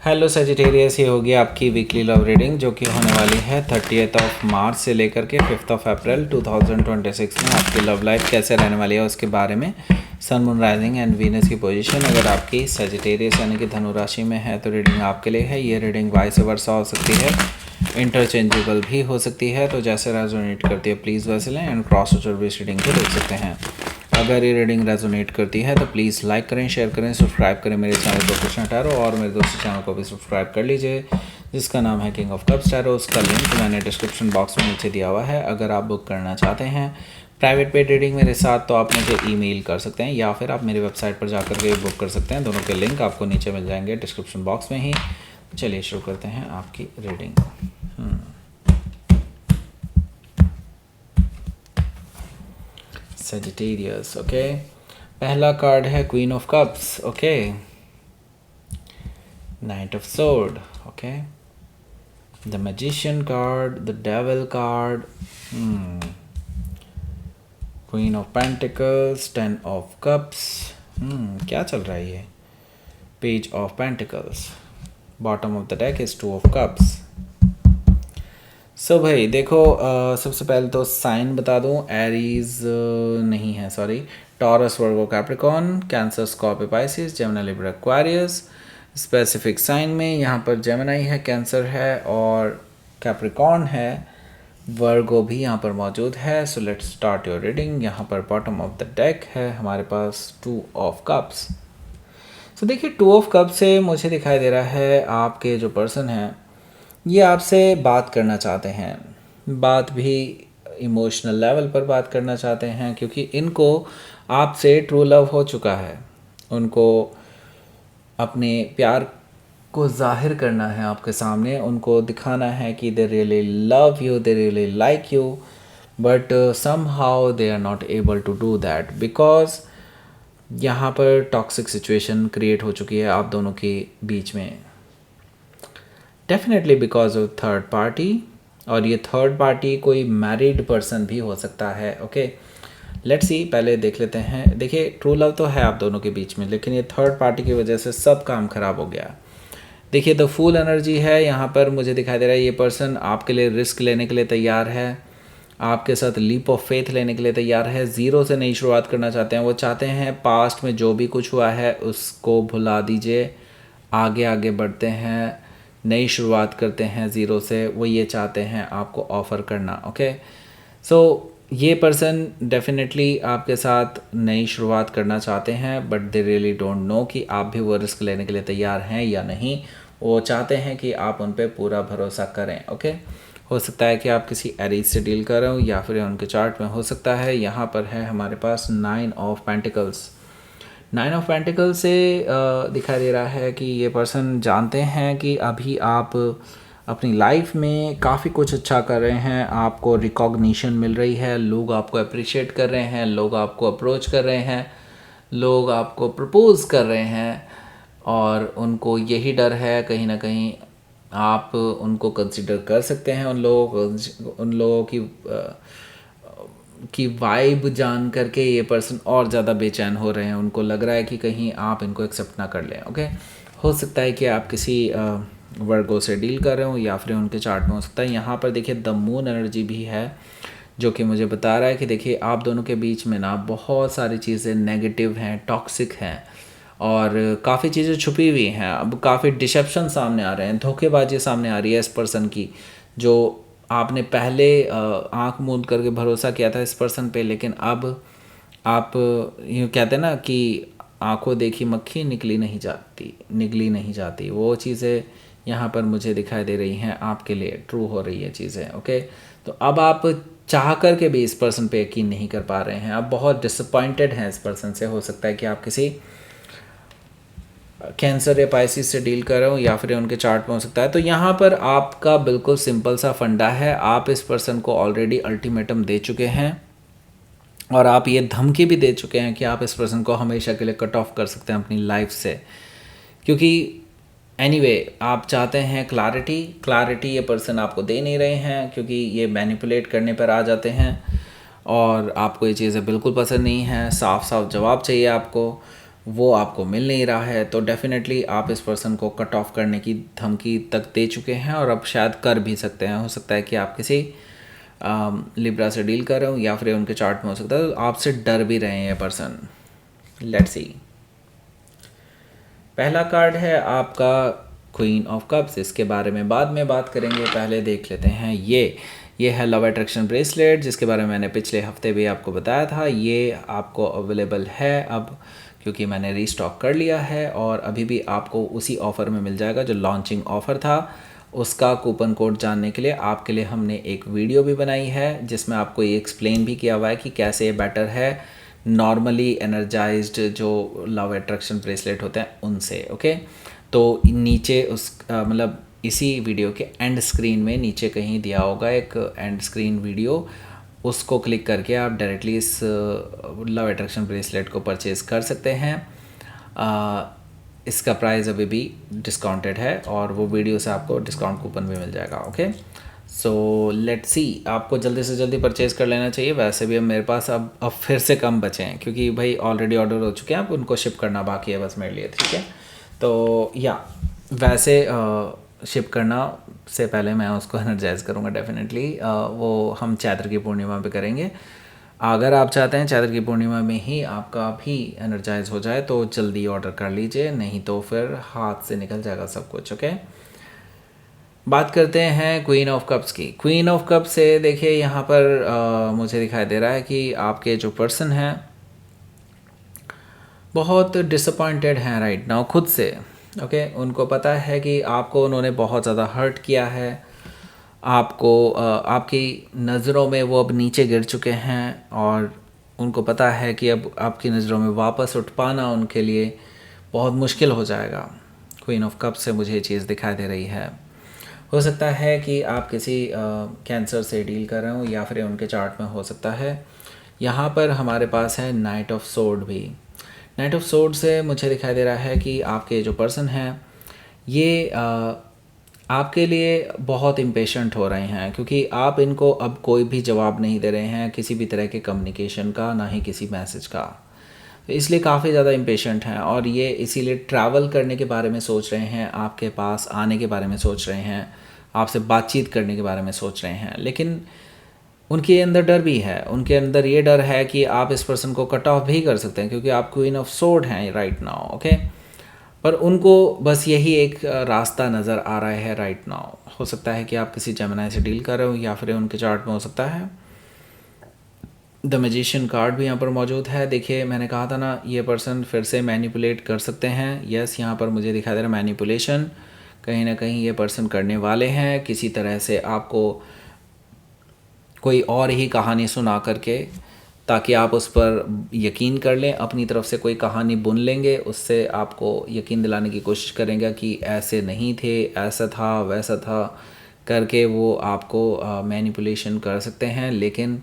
Hello Sagittarius, ये होगी आपकी वीकली लव रीडिंग जो कि होने वाली है 30 मार्च से लेकर के 5 अप्रैल 2026 में। आपकी लव लाइफ कैसे रहने वाली है उसके बारे में। सन, मून, राइजिंग एंड वीनस की पोजीशन अगर आपकी सजिटेरियस यानी कि धनु राशि में है तो रीडिंग आपके लिए है। ये रीडिंग वाइस वर्सा हो सकती है, इंटरचेंजेबल भी हो सकती है, तो जैसे रेजोनेट करती है प्लीज़ वैसे लें एंड क्रॉस ओवर भी रीडिंग को देख सकते हैं। अगर ये रीडिंग रेजोनेट करती है तो प्लीज़ लाइक करें, शेयर करें, सब्सक्राइब करें मेरे चैनल को कृष्णा टैरो, और मेरे दोस्तों चैनल को भी सब्सक्राइब कर लीजिए जिसका नाम है किंग ऑफ कप्स टैरो। उसका लिंक मैंने डिस्क्रिप्शन बॉक्स में नीचे दिया हुआ है। अगर आप बुक करना चाहते हैं प्राइवेट पेड रीडिंग मेरे साथ तो आप मुझे ईमेल कर सकते हैं या फिर आप मेरी वेबसाइट पर जाकर के बुक कर सकते हैं। दोनों के लिंक आपको नीचे मिल जाएंगे डिस्क्रिप्शन बॉक्स में ही। चलिए शुरू करते हैं आपकी रीडिंग। Sagittarius, okay. पहला कार्ड है queen of cups, okay. Knight of sword, okay. The magician card, the devil card, queen of pentacles, 10 of cups. क्या चल रहा है ये? Page of pentacles, bottom of the deck is 2 of cups. So भाई देखो, सबसे पहले तो साइन बता दूं, एरीज नहीं है, sorry, Taurus, Virgo, Capricorn, Cancer, Scorpio, Pisces, Gemini, Libra, Aquarius. Specific sign में यहाँ पर जेमिनी है, कैंसर है और कैप्रिकॉर्न है, वर्गो भी यहाँ पर मौजूद है। So let's start your reading. यहाँ पर बॉटम ऑफ द डेक है हमारे पास 2 ऑफ कप्स। सो देखिए 2 ऑफ कप से मुझे दिखाई दे रहा है आपके जो पर्सन हैं ये आपसे बात करना चाहते हैं, बात भी इमोशनल लेवल पर बात करना चाहते हैं क्योंकि इनको आपसे ट्रू लव हो चुका है। उनको अपने प्यार को जाहिर करना है आपके सामने, उनको दिखाना है कि they really love you, they really like you, but somehow they are not able to do that because यहाँ पर टॉक्सिक सिचुएशन क्रिएट हो चुकी है आप दोनों के बीच में, definitely because of third party. और ये थर्ड पार्टी कोई मैरिड पर्सन भी हो सकता है, ओके। लेट्स सी, पहले देख लेते हैं। देखिए ट्रू लव तो है आप दोनों के बीच में, लेकिन ये थर्ड पार्टी की वजह से सब काम खराब हो गया। देखिए द फूल एनर्जी है यहाँ पर, मुझे दिखाई दे रहा है ये पर्सन आपके लिए रिस्क लेने के लिए तैयार है, आपके साथ लीप ऑफ फेथ लेने के लिए तैयार है, ज़ीरो से नई शुरुआत करना चाहते हैं। वो चाहते हैं पास्ट में जो भी कुछ हुआ है उसको भुला दीजिए, आगे आगे बढ़ते हैं, नई शुरुआत करते हैं ज़ीरो से। वो ये चाहते हैं आपको ऑफ़र करना, ओके। सो ये पर्सन डेफिनेटली आपके साथ नई शुरुआत करना चाहते हैं, but they really don't know कि आप भी वो रिस्क लेने के लिए तैयार हैं या नहीं। वो चाहते हैं कि आप उन पर पूरा भरोसा करें, ओके। हो सकता है कि आप किसी एरीज से डील कर रहे हो या फिर उनके चार्ट में हो सकता है। यहाँ पर है हमारे पास 9 ऑफ पेंटिकल्स। 9 ऑफ पेंटिकल से दिखाई दे रहा है कि ये पर्सन जानते हैं कि अभी आप अपनी लाइफ में काफ़ी कुछ अच्छा कर रहे हैं, आपको रिकॉग्निशन मिल रही है, लोग आपको अप्रिशिएट कर रहे हैं, लोग आपको अप्रोच कर रहे हैं, लोग आपको प्रपोज कर रहे हैं, और उनको यही डर है कहीं ना कहीं आप उनको कंसिडर कर सकते हैं। उन लोगों की वाइब जान करके ये पर्सन और ज़्यादा बेचैन हो रहे हैं। उनको लग रहा है कि कहीं आप इनको एक्सेप्ट ना कर लें, ओके। हो सकता है कि आप किसी वर्गो से डील कर रहे हो या फिर उनके चार्ट में हो सकता है। यहाँ पर देखिए द मून एनर्जी भी है जो कि मुझे बता रहा है कि देखिए आप दोनों के बीच में ना बहुत सारी चीज़ें नेगेटिव हैं, टॉक्सिक हैं, और काफ़ी चीज़ें छुपी हुई हैं। अब काफ़ी डिसेप्शन सामने आ रहे हैं, धोखेबाजी सामने आ रही है इस पर्सन की, जो आपने पहले आंख मूंद करके भरोसा किया था इस पर्सन पे, लेकिन अब आप यूँ कहते हैं ना कि आंखों देखी मक्खी निकली नहीं जाती, वो चीज़ें यहाँ पर मुझे दिखाई दे रही हैं आपके लिए ट्रू हो रही है चीज़ें, ओके। तो अब आप चाह कर के भी इस पर्सन पे यकीन नहीं कर पा रहे हैं, आप बहुत डिसअपॉइंटेड हैं इस पर्सन से। हो सकता है कि आप किसी कैंसर या पाइसिस से डील कर रहे हो या फिर उनके चार्ट में हो सकता है। तो यहाँ पर आपका बिल्कुल सिंपल सा फंडा है, आप इस पर्सन को ऑलरेडी अल्टीमेटम दे चुके हैं और आप ये धमकी भी दे चुके हैं कि आप इस पर्सन को हमेशा के लिए कट ऑफ कर सकते हैं अपनी लाइफ से, क्योंकि एनीवे आप चाहते हैं क्लैरिटी ये पर्सन आपको दे नहीं रहे हैं, क्योंकि ये मैनिपुलेट करने पर आ जाते हैं और आपको ये चीज़ें बिल्कुल पसंद नहीं हैं। साफ साफ जवाब चाहिए आपको, वो आपको मिल नहीं रहा है, तो डेफ़िनेटली आप इस पर्सन को कट ऑफ करने की धमकी तक दे चुके हैं और अब शायद कर भी सकते हैं। हो सकता है कि आप किसी लिब्रा से डील कर रहे हो या फिर उनके चार्ट में हो सकता है तो आपसे डर भी रहे हैं ये पर्सन। Let's see. पहला कार्ड है आपका क्वीन ऑफ कप्स। इसके बारे में बाद में बात करेंगे, पहले देख लेते हैं ये है लव अट्रैक्शन ब्रेसलेट, जिसके बारे में मैंने पिछले हफ्ते भी आपको बताया था। ये आपको अवेलेबल है अब, क्योंकि मैंने रीस्टॉक कर लिया है और अभी भी आपको उसी ऑफ़र में मिल जाएगा जो लॉन्चिंग ऑफ़र था। उसका कूपन कोड जानने के लिए आपके लिए हमने एक वीडियो भी बनाई है जिसमें आपको ये एक्सप्लेन भी किया हुआ है कि कैसे ये बेटर है नॉर्मली एनर्जाइज्ड जो लव अट्रैक्शन ब्रेसलेट होते हैं उनसे। ओके, तो नीचे उस मतलब इसी वीडियो के एंड स्क्रीन में नीचे कहीं दिया होगा एक एंड स्क्रीन वीडियो, उसको क्लिक करके आप डायरेक्टली इस लव अट्रैक्शन ब्रेसलेट को परचेज़ कर सकते हैं। इसका प्राइस अभी भी डिस्काउंटेड है और वो वीडियो से आपको डिस्काउंट कूपन भी मिल जाएगा। ओके, सो लेट्स सी, आपको जल्दी से जल्दी परचेज़ कर लेना चाहिए। वैसे भी अब मेरे पास अब फिर से कम बचे हैं क्योंकि भाई ऑलरेडी ऑर्डर हो चुके हैं, अब उनको शिप करना बाकी है बस मेरे लिए। ठीक है, तो या वैसे शिप करना से पहले मैं उसको एनर्जाइज़ करूँगा डेफिनेटली। वो हम चैत्र की पूर्णिमा पे करेंगे। अगर आप चाहते हैं चैत्र की पूर्णिमा में ही आपका भी एनर्जाइज हो जाए तो जल्दी ऑर्डर कर लीजिए, नहीं तो फिर हाथ से निकल जाएगा सब कुछ। ओके, बात करते हैं क्वीन ऑफ कप्स की। क्वीन ऑफ कप से देखिए यहाँ पर मुझे दिखाई दे रहा है कि आपके जो पर्सन हैं बहुत डिसअपॉइंटेड हैं राइट नाउ खुद से। ओके, उनको पता है कि आपको उन्होंने बहुत ज़्यादा हर्ट किया है, आपको आपकी नज़रों में वो अब नीचे गिर चुके हैं और उनको पता है कि अब आपकी नज़रों में वापस उठ पाना उनके लिए बहुत मुश्किल हो जाएगा। क्वीन ऑफ कप से मुझे ये चीज़ दिखाई दे रही है। हो सकता है कि आप किसी कैंसर से डील कर रहे हो या फिर उनके चार्ट में हो सकता है। यहाँ पर हमारे पास है नाइट ऑफ सोर्ड भी। नाइट ऑफ सोर्ड से मुझे दिखाई दे रहा है कि आपके जो पर्सन हैं ये आपके लिए बहुत इम्पेशेंट हो रहे हैं क्योंकि आप इनको अब कोई भी जवाब नहीं दे रहे हैं किसी भी तरह के कम्युनिकेशन का, ना ही किसी मैसेज का, तो इसलिए काफ़ी ज़्यादा इम्पेशेंट हैं और ये इसीलिए ट्रैवल करने के बारे में सोच रहे हैं, आपके पास आने के बारे में सोच रहे हैं, आपसे बातचीत करने के बारे में सोच रहे हैं। लेकिन उनके अंदर डर भी है, उनके अंदर ये डर है कि आप इस पर्सन को कट ऑफ भी कर सकते हैं क्योंकि आप क्वीन ऑफ सोर्ड हैं राइट नाउ। ओके, पर उनको बस यही एक रास्ता नज़र आ रहा है राइट नाउ। हो सकता है कि आप किसी जेमिनी से डील कर रहे हो या फिर उनके चार्ट में हो सकता है द मैजिशियन कार्ड भी यहाँ पर मौजूद है। देखिए मैंने कहा था ना ये पर्सन फिर से मैनिपुलेट कर सकते हैं। यस, यहाँ पर मुझे दिखा दे रहा है मैनिपुलेशन कहीं ना कहीं ये पर्सन करने वाले हैं, किसी तरह से आपको कोई और ही कहानी सुना करके ताकि आप उस पर यकीन कर लें, अपनी तरफ से कोई कहानी बुन लेंगे, उससे आपको यकीन दिलाने की कोशिश करेंगे कि ऐसे नहीं थे, ऐसा था वैसा था करके वो आपको मैनिपुलेशन कर सकते हैं। लेकिन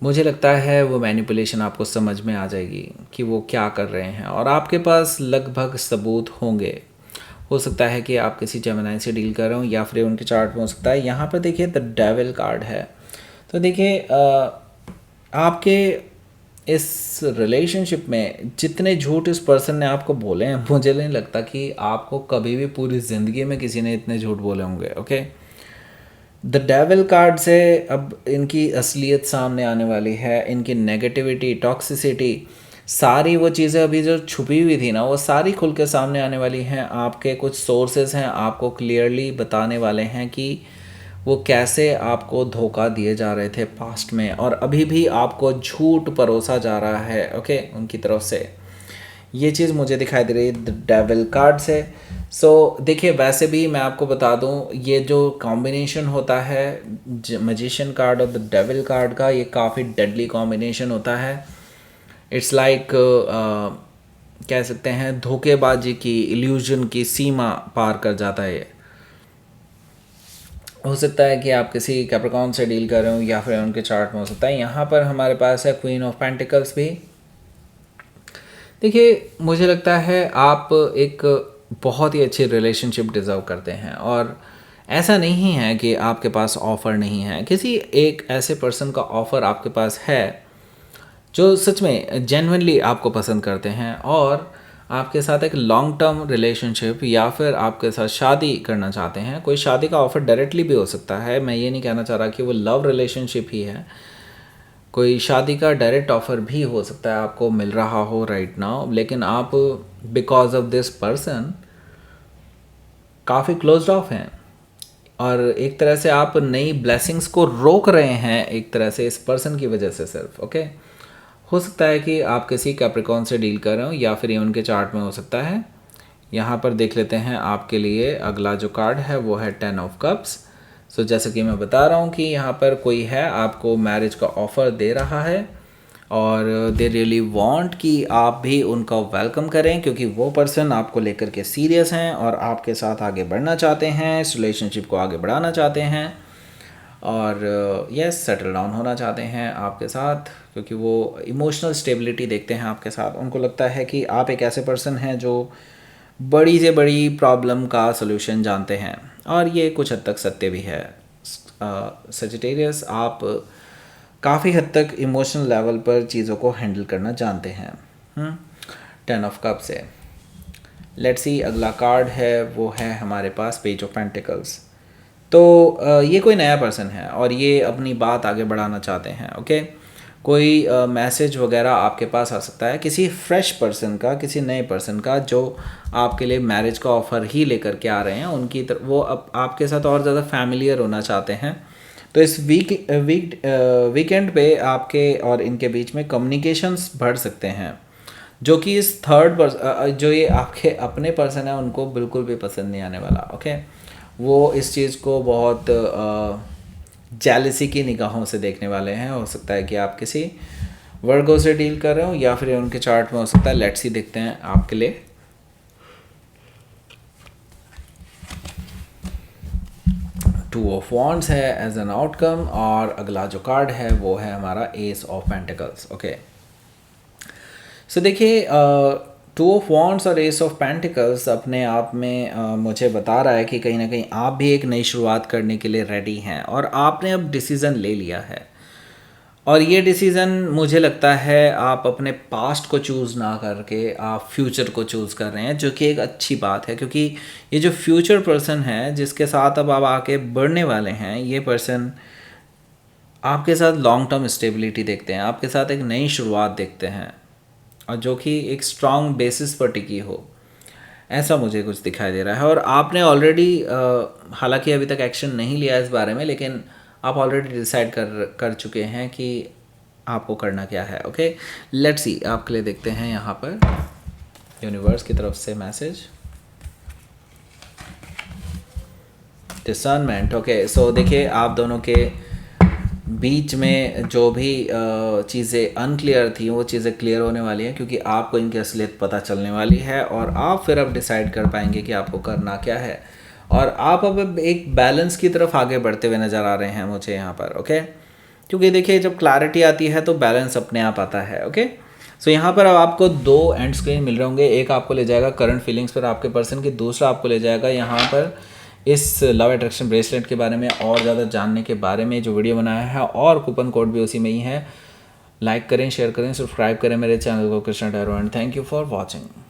मुझे लगता है वो मैनिपुलेशन आपको समझ में आ जाएगी कि वो क्या कर रहे हैं और आपके पास लगभग सबूत होंगे। हो सकता है कि आप किसी जेमिनी से डील कर रहे हो या फिर उनके चार्ट में हो सकता है। यहाँ पर देखिए द डेविल कार्ड है, तो देखिए आपके इस रिलेशनशिप में जितने झूठ इस पर्सन ने आपको बोले हैं मुझे नहीं लगता कि आपको कभी भी पूरी ज़िंदगी में किसी ने इतने झूठ बोले होंगे। ओके, द डेविल कार्ड से अब इनकी असलियत सामने आने वाली है, इनकी नेगेटिविटी, टॉक्सिसिटी, सारी वो चीज़ें अभी जो छुपी हुई थी ना वो सारी खुल के सामने आने वाली हैं। आपके कुछ सोर्सेज हैं आपको क्लियरली बताने वाले हैं कि वो कैसे आपको धोखा दिए जा रहे थे पास्ट में और अभी भी आपको झूठ परोसा जा रहा है। ओके, उनकी तरफ से ये चीज़ मुझे दिखाई दे रही है द डेविल कार्ड से। सो देखिए वैसे भी मैं आपको बता दूं ये जो कॉम्बिनेशन होता है मैजिशियन कार्ड और द डेविल कार्ड का, ये काफ़ी डेडली कॉम्बिनेशन होता है। इट्स लाइक कह सकते हैं धोखेबाजी की, इल्यूजन की सीमा पार कर जाता है ये। हो सकता है कि आप किसी कैप्रिकॉर्न से डील कर रहे हो या फिर उनके चार्ट में हो सकता है। यहाँ पर हमारे पास है क्वीन ऑफ पेंटिकल्स भी। देखिए मुझे लगता है आप एक बहुत ही अच्छी रिलेशनशिप डिज़र्व करते हैं और ऐसा नहीं है कि आपके पास ऑफ़र नहीं है, किसी एक ऐसे पर्सन का ऑफ़र आपके पास है जो सच में जेन्युइनली आपको पसंद करते हैं और आपके साथ एक लॉन्ग टर्म रिलेशनशिप या फिर आपके साथ शादी करना चाहते हैं। कोई शादी का ऑफ़र डायरेक्टली भी हो सकता है, मैं ये नहीं कहना चाह रहा कि वो लव रिलेशनशिप ही है। कोई शादी का डायरेक्ट ऑफ़र भी हो सकता है आपको मिल रहा हो राइट नाउ, लेकिन आप बिकॉज ऑफ दिस पर्सन काफ़ी क्लोज्ड ऑफ हैं और एक तरह से आप नई ब्लेसिंग्स को रोक रहे हैं एक तरह से इस पर्सन की वजह से सिर्फ। ओके, हो सकता है कि आप किसी कैप्रिकॉर्न से डील कर रहे हो या फिर ये उनके चार्ट में हो सकता है। यहाँ पर देख लेते हैं आपके लिए अगला जो कार्ड है वो है 10 ऑफ कप्स। सो जैसे कि मैं बता रहा हूँ कि यहाँ पर कोई है आपको मैरिज का ऑफ़र दे रहा है और दे रियली वांट कि आप भी उनका वेलकम करें, क्योंकि वो पर्सन आपको लेकर के सीरियस हैं और आपके साथ आगे बढ़ना चाहते हैं, इस रिलेशनशिप को आगे बढ़ाना चाहते हैं और यस सेटल डाउन होना चाहते हैं आपके साथ, क्योंकि वो इमोशनल स्टेबिलिटी देखते हैं आपके साथ। उनको लगता है कि आप एक ऐसे पर्सन हैं जो बड़ी से बड़ी प्रॉब्लम का सलूशन जानते हैं और ये कुछ हद तक सत्य भी है। सजिटेरियस, आप काफ़ी हद तक इमोशनल लेवल पर चीज़ों को हैंडल करना जानते हैं। 10 ऑफ कप से लेट्स सी अगला कार्ड है वो है हमारे पास पेज ऑफ पेंटिकल्स। तो ये कोई नया पर्सन है और ये अपनी बात आगे बढ़ाना चाहते हैं। ओके, कोई मैसेज वगैरह आपके पास आ सकता है किसी फ्रेश पर्सन का, किसी नए पर्सन का जो आपके लिए मैरिज का ऑफ़र ही लेकर के आ रहे हैं। उनकी वो अब आपके साथ और ज़्यादा फैमिलियर होना चाहते हैं। तो इस वीकेंड पे आपके और इनके बीच में कम्युनिकेशंस बढ़ सकते हैं, जो कि इस थर्ड पर्सन जो ये आपके अपने पर्सन है उनको बिल्कुल भी पसंद नहीं आने वाला। ओके, वो इस चीज़ को बहुत जेलसी की निगाहों से देखने वाले हैं। हो सकता है कि आप किसी वर्गो से डील कर रहे हो या फिर उनके चार्ट में हो सकता है। लेट्स सी देखते हैं आपके लिए। टू ऑफ वॉन्ड्स है एज एन आउटकम और अगला जो कार्ड है वो है हमारा एस ऑफ पेंटिकल्स। ओके, सो देखिए टू ऑफ वॉन्ड्स और एस ऑफ पेंटिकल्स अपने आप में मुझे बता रहा है कि कहीं ना कहीं आप भी एक नई शुरुआत करने के लिए रेडी हैं और आपने अब डिसीज़न ले लिया है। और ये डिसीज़न मुझे लगता है आप अपने पास्ट को चूज़ ना करके आप फ्यूचर को चूज़ कर रहे हैं, जो कि एक अच्छी बात है, क्योंकि ये जो फ्यूचर पर्सन है जिसके साथ अब आप आके बढ़ने वाले हैं, ये पर्सन आपके साथ लॉन्ग टर्म स्टेबिलिटी देखते हैं, आपके साथ एक नई शुरुआत देखते हैं और जो कि एक स्ट्रॉन्ग बेसिस पर टिकी हो, ऐसा मुझे कुछ दिखाई दे रहा है। और आपने ऑलरेडी हालांकि अभी तक एक्शन नहीं लिया इस बारे में, लेकिन आप ऑलरेडी डिसाइड कर चुके हैं कि आपको करना क्या है। ओके, लेट्स सी आपके लिए देखते हैं यहाँ पर यूनिवर्स की तरफ से मैसेज डिसर्नमेंट। ओके, सो देखिए आप दोनों के बीच में जो भी चीज़ें अनक्लियर थी वो चीज़ें क्लियर होने वाली हैं, क्योंकि आपको इनकी असलियत पता चलने वाली है और आप फिर अब डिसाइड कर पाएंगे कि आपको करना क्या है। और आप अब एक बैलेंस की तरफ आगे बढ़ते हुए नज़र आ रहे हैं मुझे यहाँ पर। ओके, क्योंकि देखिए जब क्लैरिटी आती है तो बैलेंस अपने आप आता है। ओके, सो यहाँ पर अब आपको दो एंड स्क्रीन मिल रहे होंगे। एक आपको ले जाएगा करंट फीलिंग्स पर आपके पर्सन की, दूसरा आपको ले जाएगा यहाँ पर इस लव अट्रैक्शन ब्रेसलेट के बारे में और ज़्यादा जानने के बारे में जो वीडियो बनाया है, और कूपन कोड भी उसी में ही है। लाइक करें, शेयर करें, सब्सक्राइब करें मेरे चैनल को Krishna tarot and thank you for watching.